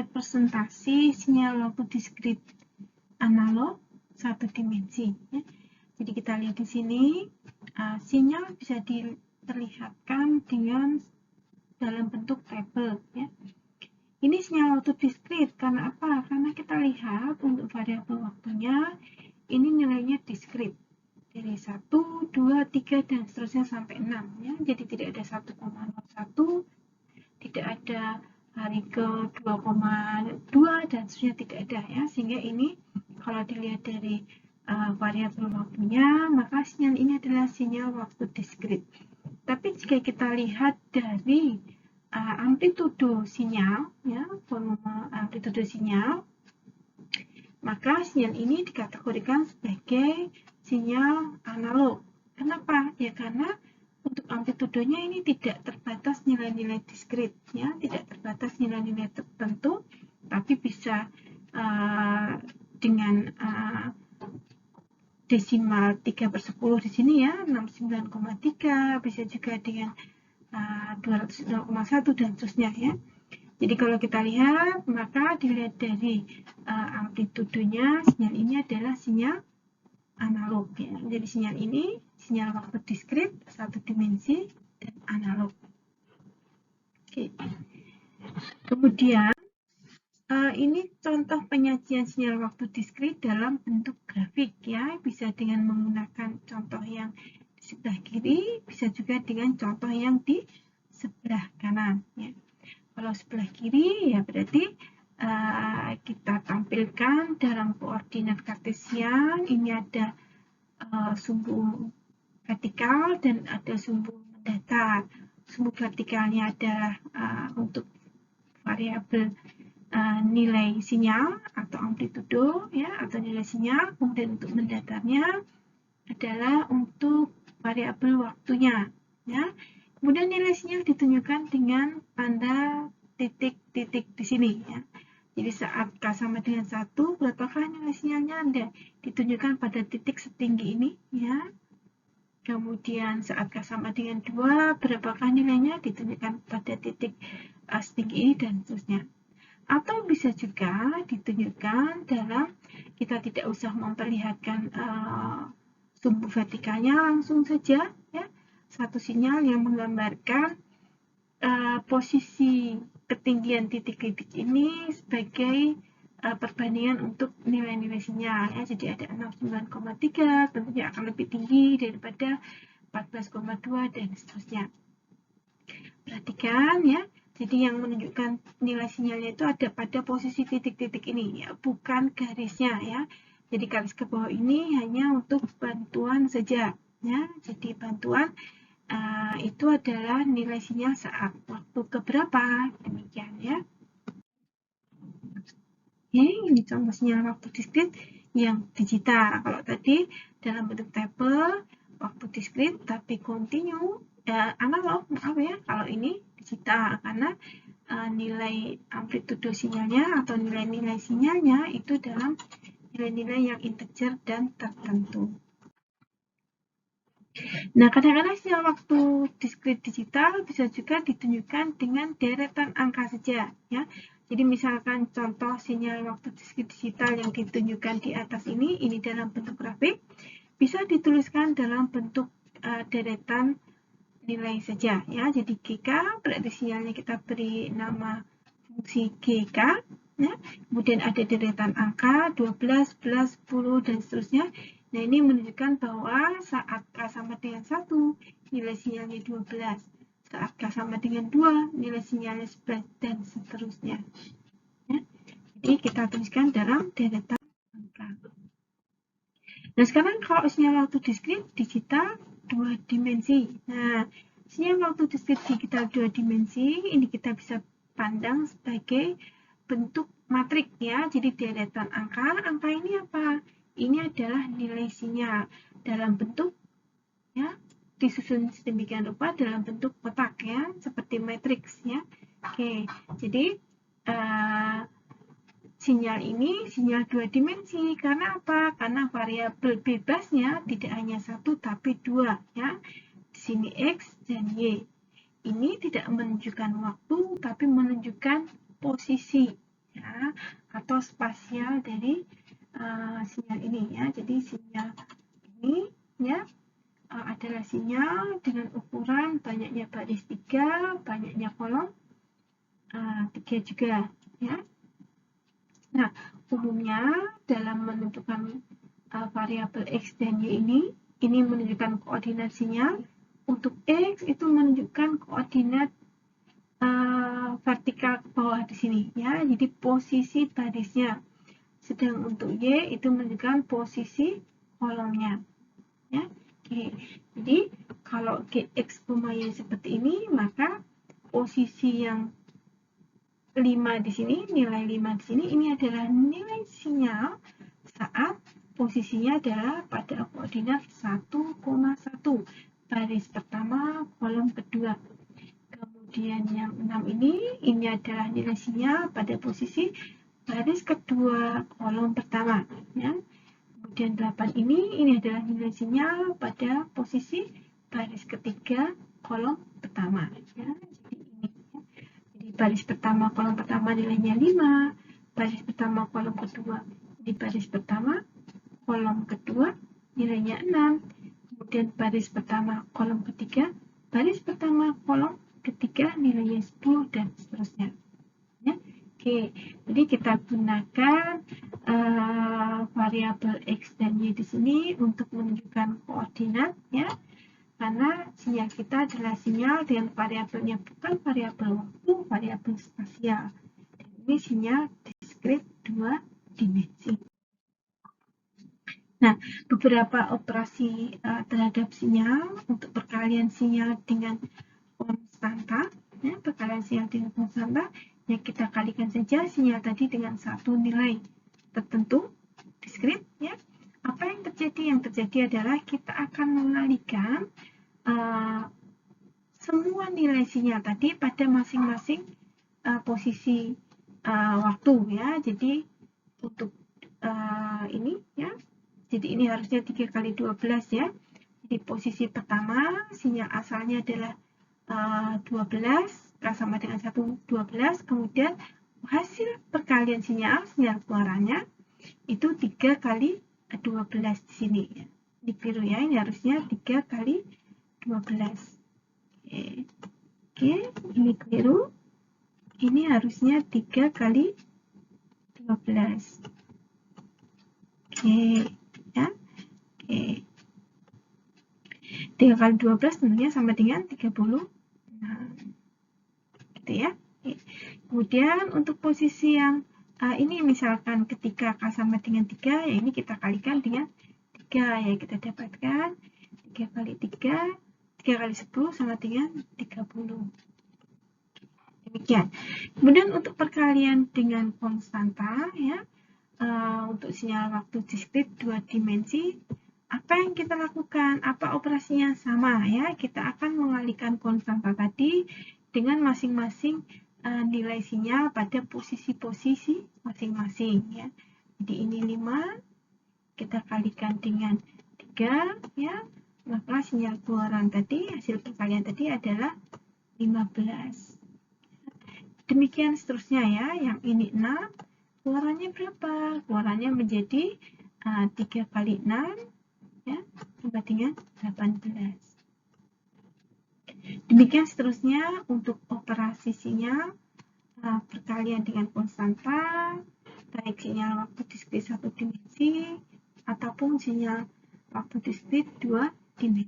representasi sinyal waktu diskrit analog satu dimensi. Ya. Jadi kita lihat di sini, sinyal bisa diperlihatkan dengan dalam bentuk tabel. Ya. Ini sinyal waktu diskrit, karena apa? Karena kita lihat untuk variabel waktunya, ini nilainya diskrit. Dari 1, 2, 3, dan seterusnya sampai 6. Ya. Jadi tidak ada 1,01, tidak ada hari ke 2,2 dan seterusnya, tidak ada ya. Sehingga ini kalau dilihat dari variabel waktunya, maka sinyal ini adalah sinyal waktu diskrit. Tapi jika kita lihat dari amplitudo sinyal, ya, volume amplitudo sinyal, maka sinyal ini dikategorikan sebagai sinyal analog. Kenapa? Ya karena untuk amplitudonya ini tidak terbatas nilai-nilai diskrit, ya, tidak terbatas nilai-nilai tertentu, tapi bisa dengan desimal 3/10 di sini ya, 69,3, bisa juga dengan 200,1 dan seterusnya ya. Jadi kalau kita lihat, maka dilihat dari amplitudonya, sinyal ini adalah sinyal analog ya. Jadi sinyal ini sinyal waktu diskrit satu dimensi dan analog. Oke. Kemudian ini contoh penyajian sinyal waktu diskrit dalam bentuk grafik ya, bisa dengan menggunakan contoh yang di sebelah kiri, bisa juga dengan contoh yang di sebelah kanan ya. Kalau sebelah kiri ya berarti kita tampilkan dalam koordinat kartesian, ini ada sumbu vertikal dan ada sumbu mendatar. Sumbu vertikalnya adalah untuk variabel nilai sinyal atau amplitudo ya, atau nilai sinyal. Kemudian untuk mendatarnya adalah untuk variabel waktunya ya. Kemudian nilai sinyal ditunjukkan dengan tanda titik-titik di sini ya. Jadi saat K sama dengan 1, berapakah nilai sinyalnya? Anda ditunjukkan pada titik setinggi ini ya. Kemudian saat K sama dengan 2, berapakah nilainya? Ditunjukkan pada titik setinggi ini dan seterusnya. Atau bisa juga ditunjukkan dalam, kita tidak usah memperlihatkan sumbu vertikalnya, langsung saja ya, satu sinyal yang menggambarkan posisi ketinggian titik-titik ini sebagai perbandingan untuk nilai-nilai sinyal ya. Jadi ada 69,3 tentunya akan lebih tinggi daripada 14,2 dan seterusnya. Perhatikan ya. Jadi yang menunjukkan nilai sinyalnya itu ada pada posisi titik-titik ini ya, bukan garisnya ya. Jadi garis ke bawah ini hanya untuk bantuan saja ya. Jadi bantuan itu adalah nilai sinyal saat waktu keberapa, demikian ya. Oke, ini contoh sinyal waktu diskrit yang digital. Kalau tadi dalam bentuk tabel waktu diskrit tapi kontinu analog, maaf ya. Kalau ini digital karena nilai amplitudo sinyalnya atau nilai-nilai sinyalnya itu dalam nilai-nilai yang integer dan tertentu. Nah, kadang-kadang sinyal waktu diskrit digital bisa juga ditunjukkan dengan deretan angka saja ya. Jadi misalkan contoh sinyal waktu diskrit digital yang ditunjukkan di atas ini dalam bentuk grafik, bisa dituliskan dalam bentuk deretan nilai saja ya. Jadi GK berarti sinyalnya kita beri nama fungsi GK ya. Kemudian ada deretan angka 12, 11, 10 dan seterusnya. Nah, ini menunjukkan bahwa saat K sama dengan 1, nilai sinyalnya 12. Saat K sama dengan 2, nilai sinyalnya 11 dan seterusnya. Ya. Jadi kita tuliskan dalam deretan angka. Nah, sekarang kalau sinyal waktu diskrit digital 2 dimensi. Nah, sinyal waktu diskrit digital 2 dimensi ini kita bisa pandang sebagai bentuk matrik ya. Jadi deretan angka ini apa? Ini adalah nilai sinyal dalam bentuk ya, disusun sedemikian rupa dalam bentuk kotak ya, seperti matriks ya. Oke, jadi sinyal ini sinyal 2 dimensi. Karena apa? Karena variabel bebasnya tidak hanya 1 tapi 2 ya. Di sini X dan Y. Ini tidak menunjukkan waktu tapi menunjukkan posisi. ya, atau spasial dari sinyal ini ya. Jadi sinyal ini ya adalah sinyal dengan ukuran banyaknya baris 3, banyaknya kolom 3 juga ya. Nah, umumnya dalam menentukan variabel X dan Y ini menunjukkan koordinat sinyal. Untuk X itu menunjukkan koordinat vertikal ke bawah di sini ya, jadi posisi barisnya. Sedang untuk Y itu menunjukkan posisi kolomnya ya. Oke. Jadi kalau Gx, Y seperti ini, maka posisi yang 5 di sini, nilai 5 di sini, ini adalah nilai sinyal saat posisinya adalah pada koordinat 1,1 baris pertama kolom kedua. Kemudian yang 6 ini adalah nilai sinyal pada posisi baris kedua kolom pertama ya. Kemudian 8 ini adalah nilai sinyal pada posisi baris ketiga kolom pertama ya. Jadi ini ya. Jadi baris pertama kolom pertama nilainya 5, baris pertama kolom kedua di baris pertama kolom kedua nilainya 6, kemudian baris pertama kolom ketiga, baris pertama kolom ketiga nilainya 10 dan seterusnya ya. Oke, jadi kita gunakan variabel X dan Y di sini untuk menunjukkan koordinat ya, karena sinyal kita adalah sinyal dengan variabelnya bukan variabel waktu, variabel spasial. Dan ini sinyal diskrit 2 dimensi. Nah, beberapa operasi terhadap sinyal untuk perkalian sinyal dengan konstanta ya, perkalian sinyal dengan konstanta yang kita kalikan saja sinyal tadi dengan satu nilai tertentu diskrit ya. Apa yang terjadi? Yang terjadi adalah kita akan mengalikan semua nilai sinyal tadi pada masing-masing posisi waktu ya. Jadi untuk ini ya, jadi ini harusnya 3 kali 12 ya. Jadi posisi pertama sinyal asalnya adalah 12, K sama dengan 1, 12, kemudian hasil perkalian sinyal keluarannya itu 3 kali 12 di sini ya. Dikeliru ya, ini harusnya 3 kali 12. Oke, ini keliru. Ini harusnya 3 kali 12. Oke, ya. Oke. 3 kali 12 tentunya sama dengan 30. Nah, gitu ya. Kemudian untuk posisi yang ini misalkan ketika K sama dengan 3, ya ini kita kalikan dengan 3, ya kita dapatkan 3 kali 3, 3 kali 10 sama dengan 30. Demikian. Kemudian untuk perkalian dengan konstanta, ya, untuk sinyal waktu diskrit 2 dimensi, apa yang kita lakukan? Apa operasinya? Sama ya, kita akan mengalihkan konstanta tadi dengan masing-masing nilai sinyal pada posisi-posisi masing-masing ya. Jadi ini 5, kita kalikan dengan 3 ya, maka sinyal keluaran tadi, hasil perkalian tadi adalah 15. Demikian seterusnya ya, yang ini 6, keluarannya berapa? Keluarannya menjadi 3 kali 6 ya, sama dengan 18. Demikian seterusnya untuk operasi sinyal perkalian dengan konstanta, baik sinyal waktu diskrit 1 dimensi ataupun sinyal waktu diskrit 2 dimensi.